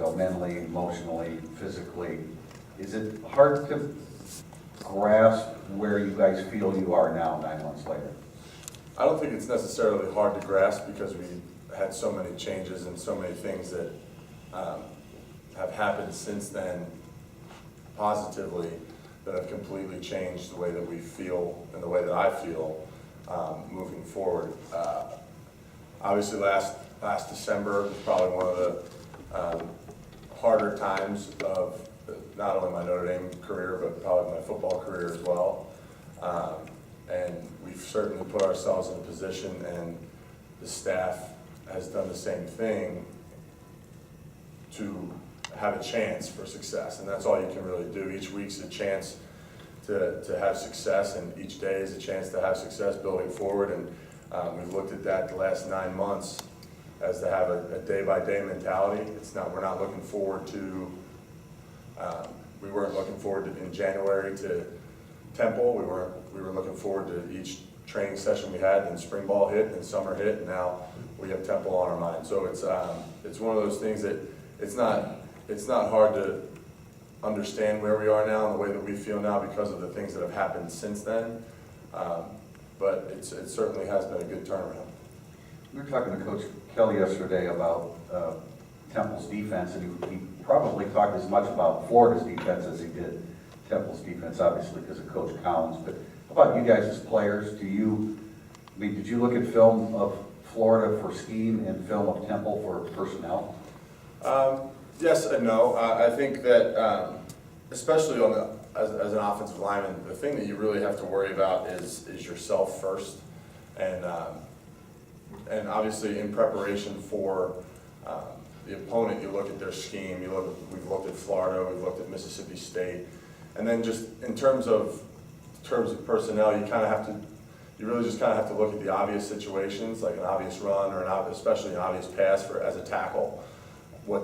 ago, mentally, emotionally, physically. Is it hard to grasp where you guys feel you are now, 9 months later? I don't think it's necessarily hard to grasp because we had so many changes and so many things that have happened since then positively that have completely changed the way that we feel and the way that I feel moving forward. Obviously last December was probably one of the harder times of not only my Notre Dame career, but probably my football career as well. And we've certainly put ourselves in a position, and the staff has done the same thing to have a chance for success. And that's all you can really do. Each week's a chance to have success, and each day is a chance to have success building forward. And we've looked at that the last 9 months as to have a day-by-day mentality. We're not looking forward to, we weren't looking forward to, in January to Temple. We were looking forward to each training session we had, and spring ball hit, and summer hit, and now we have Temple on our mind. So it's one of those things that it's not hard to understand where we are now and the way that we feel now because of the things that have happened since then. But it certainly has been a good turnaround. We were talking to Coach Kelly yesterday about Temple's defense, and he probably talked as much about Florida's defense as he did Temple's defense, obviously because of Coach Collins. But how about you guys as players? Did you look at film of Florida for scheme and film of Temple for personnel? Yes and no. I think that especially on as an offensive lineman, the thing that you really have to worry about is yourself first, and obviously in preparation for the opponent, you look at their scheme. We've looked at Florida, we've looked at Mississippi State, and then just in terms of personnel, you really just kind of have to look at the obvious situations, like an obvious run or especially an obvious pass as a tackle. What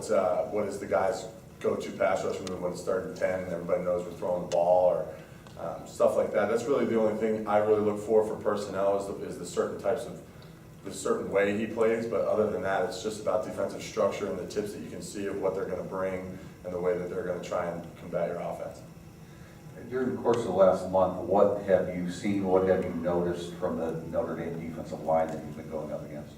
is the guy's go-to pass rush move when it's 3rd and 10 and everybody knows we're throwing the ball, or stuff like that. That's really the only thing I really look for personnel is the certain way he plays. But other than that, it's just about defensive structure and the tips that you can see of what they're going to bring and the way that they're going to try and combat your offense. During the course of the last month, what have you seen, what have you noticed from the Notre Dame defensive line that you've been going up against?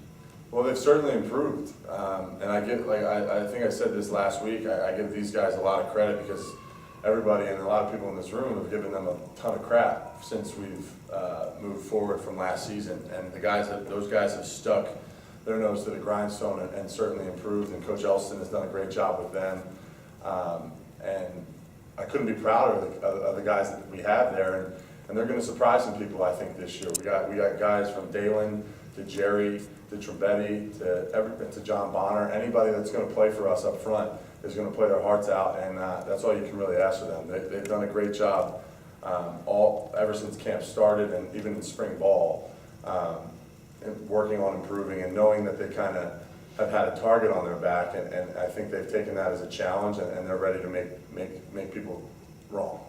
Well, they've certainly improved, and I think I said this last week. I give these guys a lot of credit because everybody and a lot of people in this room have given them a ton of crap since we've moved forward from last season. And those guys have stuck their nose to the grindstone and certainly improved. And Coach Elston has done a great job with them. And I couldn't be prouder of the guys that we have there. And they're going to surprise some people, I think, this year. We got guys from Dalen to Jerry to Trebetti to John Bonner. Anybody that's going to play for us up front is going to play their hearts out, and that's all you can really ask for them. They've done a great job ever since camp started, and even in spring ball, working on improving and knowing that they kind of have had a target on their back, and I think they've taken that as a challenge, and they're ready to make people wrong.